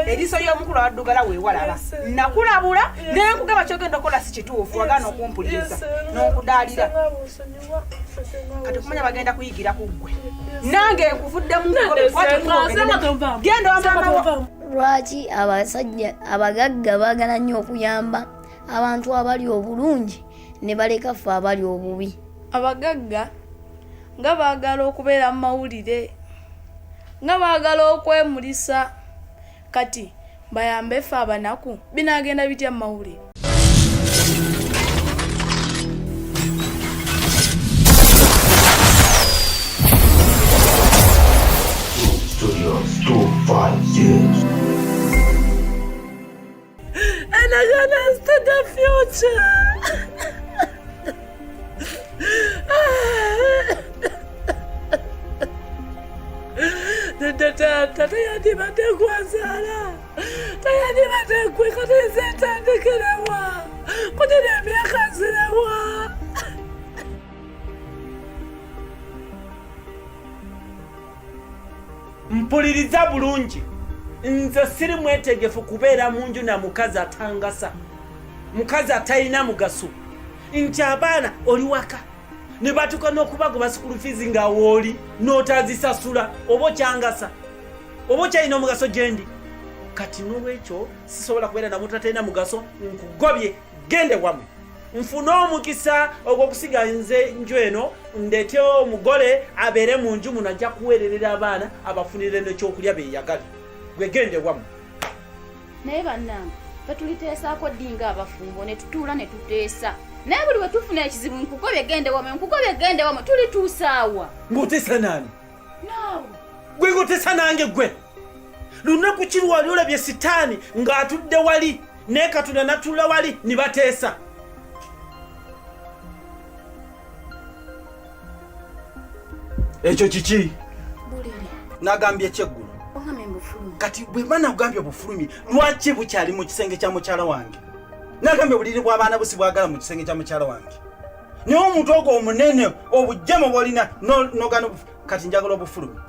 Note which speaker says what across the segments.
Speaker 1: eriso y'omukulu addugala weewalaba nakulabula naye nkugamba kyogenda okola si kituufu wagaana okumpuliriza n'okudaalira kati kumanya bagenda kuyigira ku ggwe nange nkuvuddemu genda wamama
Speaker 2: lwaki abasajja abagagga baagala nnyo okuyamba abantu abali obulungi ne baleka ffe abali obubi?
Speaker 3: Abagagga nga baagala okubeera mu mawulire, nga baagala okwemulisa, kati bayambe ffe abanaku binaagenda bitya mu mawulire?
Speaker 4: Studios 2 5 years.
Speaker 3: Endagaano is the future. Tata yandibadde gwazaala tayandibadde gwe kati zetandikirawa kutira emyaka nzirawa.
Speaker 5: Mpuliriza bulungi, nze siri mwetegefu kubeera mu nju na mukazi atangasa, mukazi atalina mugaso. Nti abaana oli waka ne batuuka n'okubagoba sikulu fiizi nga wooli n'otazisasula oba okyangasa oba okyalina omugaso gyendi. Kati n'olwekyo sisobola kubeera na muntu atalina mugaso, nkugobye gende wammwe. Nfune omukisa ogw'okusiga nze nju eno ndeete omugole abeere mu nju muno ajja kuweererera abaana abafunire n'ekyokulya beeyagala. Gwe gende wammwe.
Speaker 6: Naye bannange tetuliteesaako ddi nga abafumbo ne tutuula ne tuteesa. Naye buli we tufuna ekizibu nkugobye gende wammwe tulituusaawa.
Speaker 5: Ng'oteesa naani?
Speaker 6: Naawe.
Speaker 5: Gwe ng'oteesa nange gwe. Lunaku ki lwali olabye sitaani ng'atudde wali naye Katonda n'atuula wali ne bateesa? Ekyo kiki?
Speaker 6: Buliri.
Speaker 5: Nagambye kyeggulo.
Speaker 6: Ongambye bufulumi.
Speaker 5: Kati bwe bana ugambye bufulumi, lwaki bukyali mu kisenge kya mukyala wange? Nagambye buliri bw'abaana busi bwagala mu kisenge kya mukyala wange. Naye omuntu ogwo omunene obujjamo bw'olina n'ogaana kati njagala obufulumi.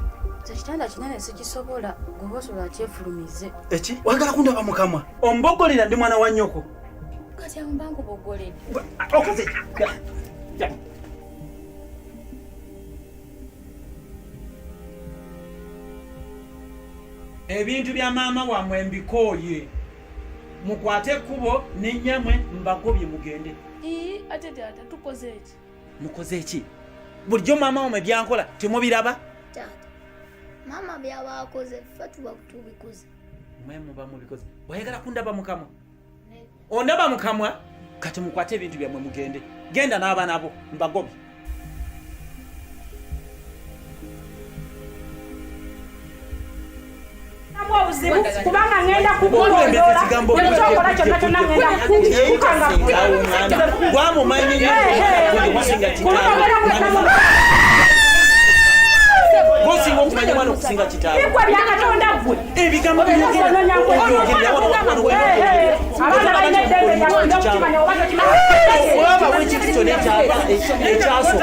Speaker 6: Ekitanda kinene sikisobola gwe osobola kyefulumize.
Speaker 5: Eki? Wagala kundaba mu kamwa? Ombogolera ndi mwana wa nnyoko.
Speaker 6: Kati ambangu bogoledde.
Speaker 5: Okaze. Ebintu bya maama wammwe mbikooye. Mukwate ekkubo n'ennyamwe mbagobye mugende.
Speaker 3: Ate taata tukoze eki?
Speaker 5: Mukoze eki? Bulijjo maama wammwe byankola temubiraba?
Speaker 2: Taata, maama byaba akoze ffe tuba tubikoze.
Speaker 5: Mmwe muba mubikoze. Oyagala kundaba mu kamwa? Ondaba mu kamwa? Kati mukwate ebintu byammwe mugende. Genda n'abaana abo mbagobye.
Speaker 1: kubanga ngenda kukulondoola nekyokola kyonna kyonna ngenda kukukanga
Speaker 5: gwamumanyi gosinga okumanya mwana okusinga kitaawe
Speaker 1: bigwe byakatonda ggwe
Speaker 5: ebigambo
Speaker 1: abaana balina eddembe lyakukimanya oba
Speaker 5: olaba wekintu kyona ekyaso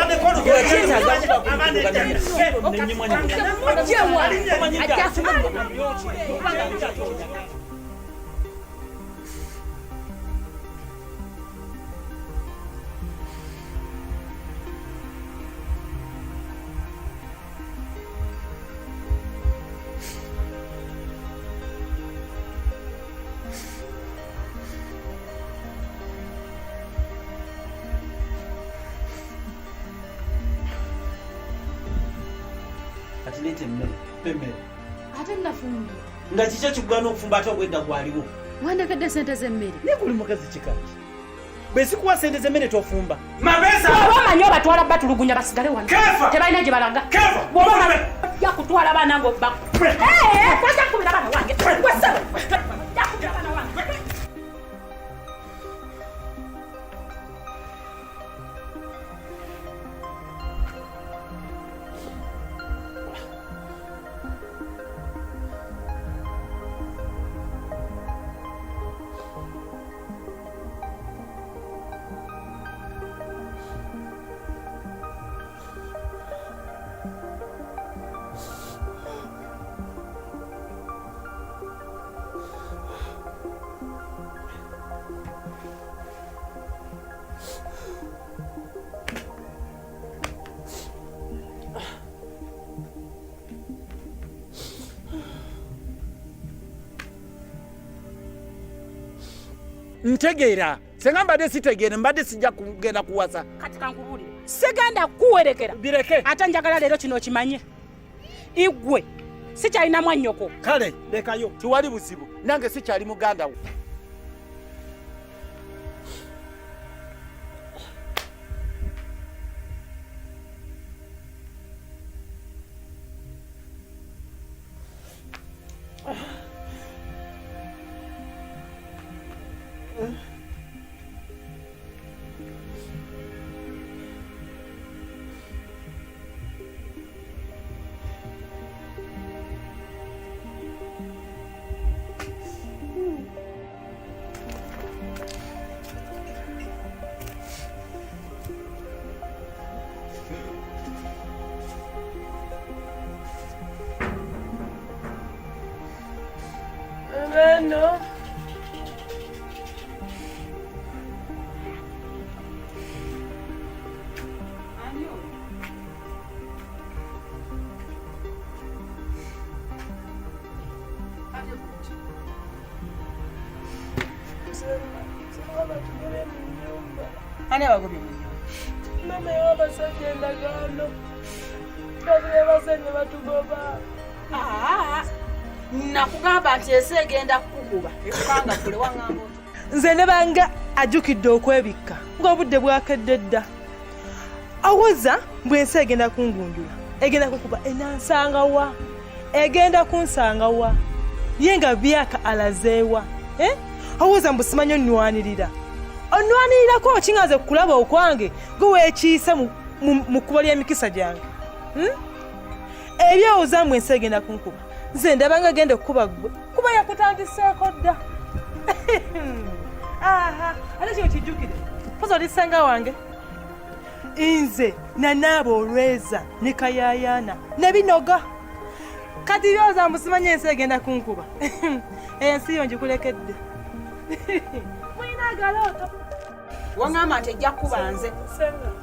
Speaker 5: atilete mmere
Speaker 6: Ate nafumbi.
Speaker 5: nga kikyo kigwana okufumba ate ogwedda gwaliwo
Speaker 6: Wandekedde sente z'emmere.
Speaker 5: naye guli mukazi kikaki bwe sikuwa sente z'emmere tofumba
Speaker 1: obamanyi obatwala batulugunya basigale wano tebalina gye balaga ja kutwala baana ng'obba kwata kubira baana wange ja kubira baana wange.
Speaker 5: ntegeera senga mbadde sitegeere mbadde sijja kugenda kuwasa
Speaker 1: kati kankubulire sigenda kuwerekera
Speaker 5: bireke
Speaker 1: ate njagala leero kino okimanye igwe sikyalina mwannyoko
Speaker 5: kale lekayo tiwali buzibu nange sikyali muganda wo
Speaker 3: No.
Speaker 1: ani abagobye
Speaker 3: mama yabasajja endagaano babire basajja batugoba
Speaker 1: nakugamba nti ensi egenda kukukuba ekukanga kule waŋŋamba oti
Speaker 7: nze ne banga ajjukidde okwebikka ng'obudde bwakedde dda awoza bw'ensi egenda kungunjula egenda kukuba enansangawa egenda kunsangawa ye nga byaka alazeewa awoza mbu simanyi onnwanirira onnwanirirako okingaze kulaba okwange gwe weekiise mu kkubo ly'emikisa gyange ebyowoza mbu ensi egenda kunkuba nze ndabanga agenda okukuba gwe kuba yakutandiseeko dda ate kyo kijjukire poza olisenga wange nze nanaaba olweza ne kayayaana ne binoga kati byoza mbusimanya ensi egenda kunkuba ensi yo ngikulekedde mulina agalooto
Speaker 1: waŋŋamba nti ejja kukuba nze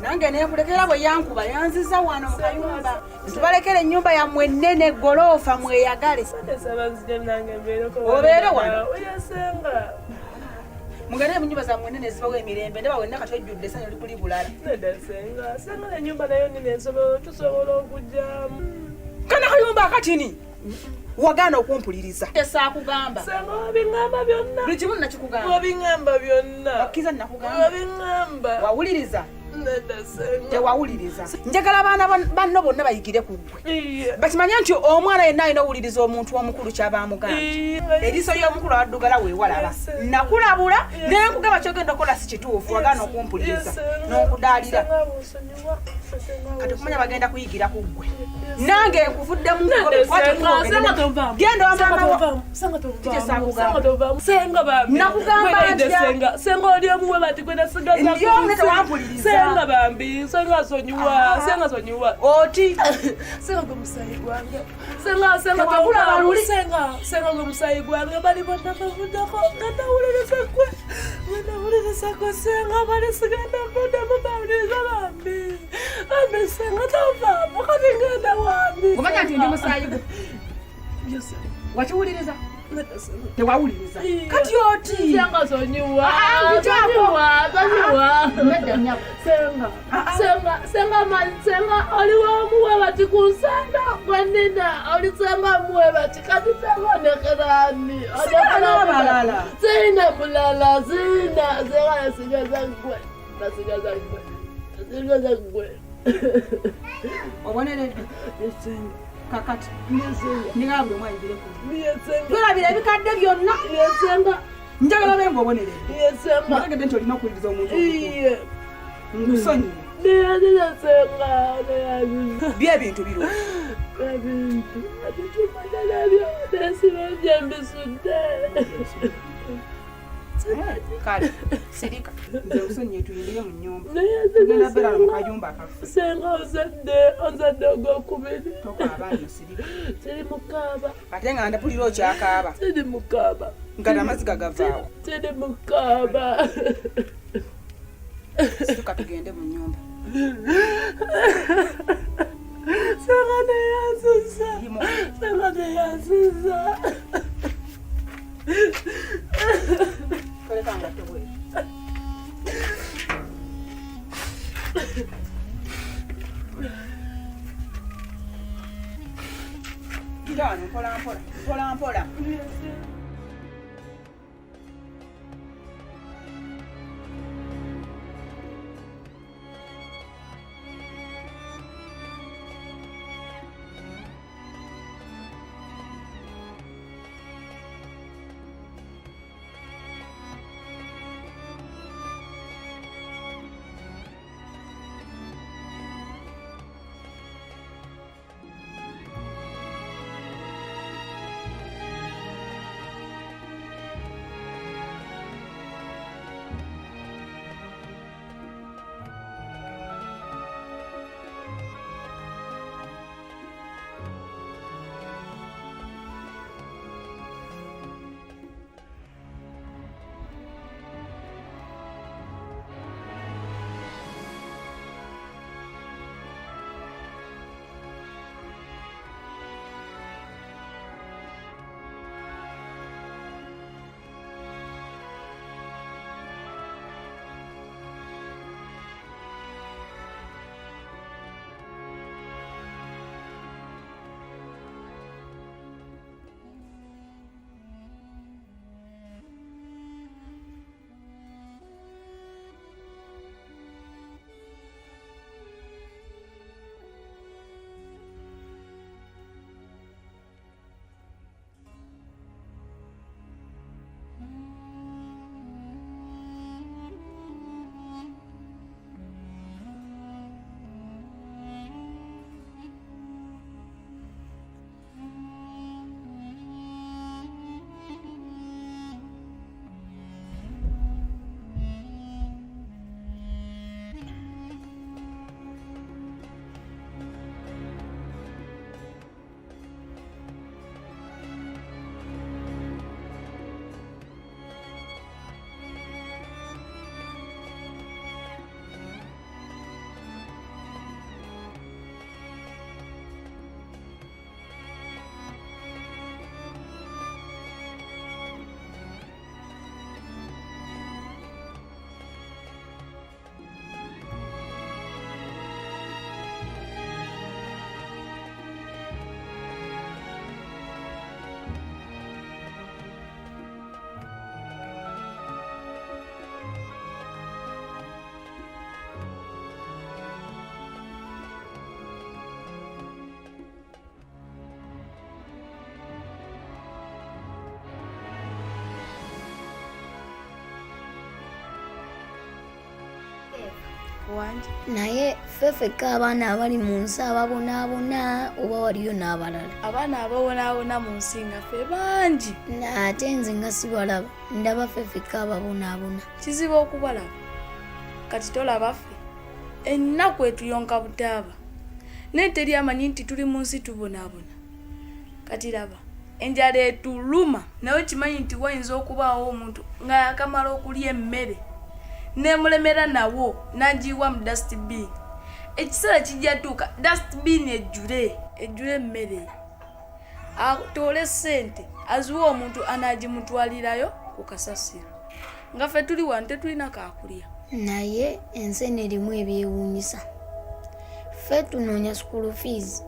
Speaker 1: nange neekulekera bwe yankuba yanziza wano mu kayumba ntubalekera ennyumba yammwe ennene goloofa mweyagale obeere wano mugende mu nnyumba zammwe ennene zibawo emirembe ndaba wenna kati ojjudde essanyu likuli bulala
Speaker 3: senga ennyumba nayo nine tusobola okujjamu
Speaker 1: kana kayumba akatini wagaana okumpuliriza esaakugamba
Speaker 3: senga wabiŋŋamba byonna
Speaker 1: buli kimu nakikugamba
Speaker 3: wabiŋŋamba byonna
Speaker 1: okkiza nakugamba
Speaker 3: wabiŋŋamba
Speaker 1: wawuliriza
Speaker 3: nedda senga
Speaker 1: tewawuliriza njagala abaana banno bonna bayigire ku ggwe bakimanye nti omwana yenna alina owuliriza omuntu omukulu kyabamugamba eriiso y'omukulu awaddugala weewalaba nakulabula naye nkugamba kyogenda okola si kituufu wagaana okumpuliriza n'okudaalira kati kumanya bagenda kuyigira ku ggwe nange nkuvuddemu
Speaker 3: senga oli omuwe bati gwe nasenga bambi senga sonyiwa
Speaker 1: oti
Speaker 3: senga gwe musayi gwange senga gwe musayi gwange bali bonna bavuddako ngatawuliriza kwe senga bali sigenda mvuddemu bawuliriza bambi bambi senga tovaamu kati ngenda wambi
Speaker 1: kumanya nti ndi musayi gwe wakiwuliriza tewawuliriza kati oti
Speaker 3: senga sonyiwa senga oliwo omuwe bati kunsanda gwenina oli senga muwe bati kati senga nekerani
Speaker 1: balala
Speaker 3: sina mulala sina senga nasigaza gwe
Speaker 1: oboneredde kakati ndigambwe mwayigire ku tulabira ebikadde byonna njagala obe ng'oboneredde otegedde nti olina okuwuliriza omuntu nkusonyiwe byebintu biro kale sirika nze kusonyiye tuyingire mu nnyumba tugenda beerala mu kayumba akaffe
Speaker 3: senga ozadde ogwokubiri
Speaker 1: tokaabaano sirika
Speaker 3: tiri mukaaba
Speaker 1: ate nga ndapulira okyakaaba
Speaker 3: tiri mukaaba
Speaker 1: nga namazzi gagavaawo
Speaker 3: tiri mukaaba
Speaker 1: situka tugende mu nnyumba
Speaker 3: senga neyanziza
Speaker 1: toleka nga tebwe
Speaker 3: wanje
Speaker 2: naye ffeffekka abaana abali mu nsi ababonaabona oba waliyo n'abalala?
Speaker 3: abaana ababonaabona mu nsi nga ffe bangi,
Speaker 2: ate nze nga sibalaba, ndaba ffeffekka ababonaabona.
Speaker 3: kizibu okubalaba. Kati tolaba ffe ennaku etuyonka butaaba naye teri amanyi nti tuli mu nsi tubonaabona. Kati laba enjala etuluma naye kimanyi nti wayinza okubaawo omuntu nga yakamala okulya emmere nemulemera nawo nagiwa mu dustbin. Ekiseera kijja tuuka dustbin ejjule emmere, atoole ssente aziwa omuntu anagimutwalirayo ku kasasiro. Nga ffe tuli wano tetulina kakulya.
Speaker 2: naye ensi eno erimu ebyewuunyisa. Ffe tunoonya school fees,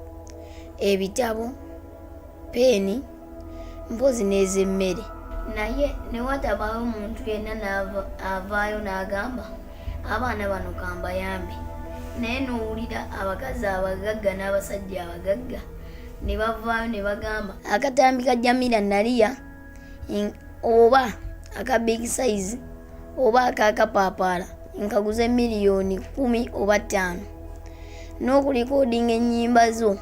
Speaker 2: ebitabo, peeni, mpozi n'ez'emmere. Naye ne watabaawo omuntu yenna avaayo n'agamba abaana bano kambayambe. Naye n'owulira abakazi abagagga n'abasajja abagagga ne bavaayo ne bagamba akatambi ka Jamila Naliya oba aka big size oba akakapaapala nkaguze miliyoni 10 oba 5 n'okulikodinga ennyimba zo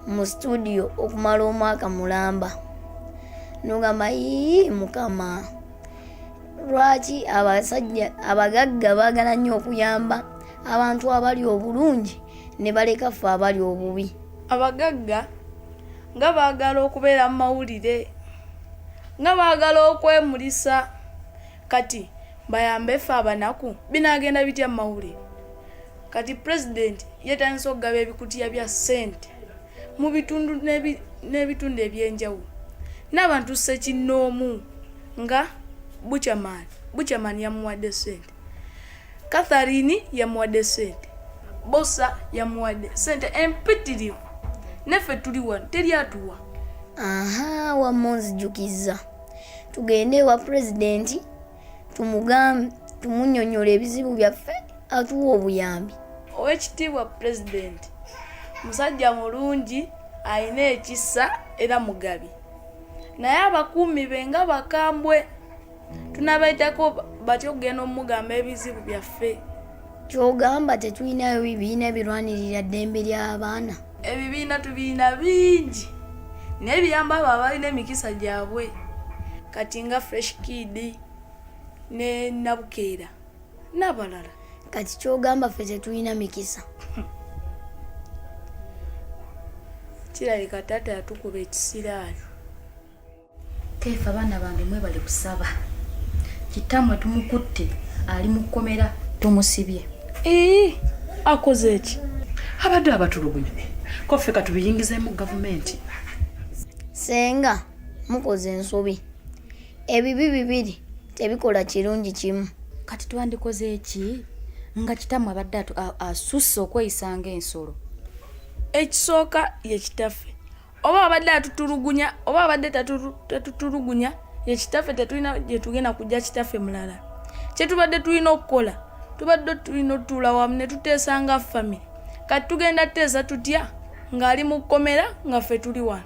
Speaker 2: mu studio okumala omwaka mulamba. Nogamba mukama, lwaki abasajja abagagga baagala nnyo okuyamba abantu abali obulungi ne baleka ffe abali obubi?
Speaker 3: Abagagga nga baagala okubeera mu mawulire, nga baagala okwemulisa. Kati bayambe ffe abanaku binaagenda bitya mu mawulire? Kati pulezidenti yetandise okugaba ebikutiya bya ssente mu bitundu n'ebitundu ebyenjawulo, n'abantu ssekinnoomu nga Buchaman yamuwadde ssente, Catherine yamuwadde ssente, Bosa yamuwadde ssente empitirivu, neffe tuli wano teri atuwa.
Speaker 2: Wamma onzijukiza tugende ewa pulezidenti tumunnyonnyola ebizibu byaffe atuwa obuyambi.
Speaker 3: Owekitiibwa pulezidenti musajja mulungi, alina ekisa era mugabi, naye abakuumi be nga bakambwe. Tunabayitako batyo okugenda omugamba ebizibu byaffe.
Speaker 2: Kyogamba tetulinayo bibiina ebirwanirira ddembe ly'abaana?
Speaker 3: Ebibiina tubiina bingi naye biyamba abo abalina emikisa gyabwe, kati nga Fresh Kid ne Nabukeera n'abalala.
Speaker 2: Kati kyogamba ffe tetulina mikisa?
Speaker 3: Kirabika taata yatukuba ekisiraayo.
Speaker 6: Keefa abaana bange mwebale kusaba. Kitamwe tumukutte ali mu kkomera tumusibye.
Speaker 3: Akoze eki?
Speaker 5: Abadde abatulugunya ko ffe katubiyingizeemu gavumenti.
Speaker 2: Senga mukoze ensobi, ebibi bibiri tebikola kirungi kimu.
Speaker 6: Kati twandikoze eki nga kitamwe abadde asusse okweyisanga ensolo?
Speaker 3: Ekisooka ye kitaffe, oba abadde atutulugunya oba abadde tatutulugunya ye kitaffe. Tetulina gye tugenda kujja kitaffe mulala. Kye tubadde tulina okukola, tubadde tulina otutuula wamu ne tuteesa nga famire. Kati tugenda teesa tutya ng'ali mu kkomera nga ffe tuli wano?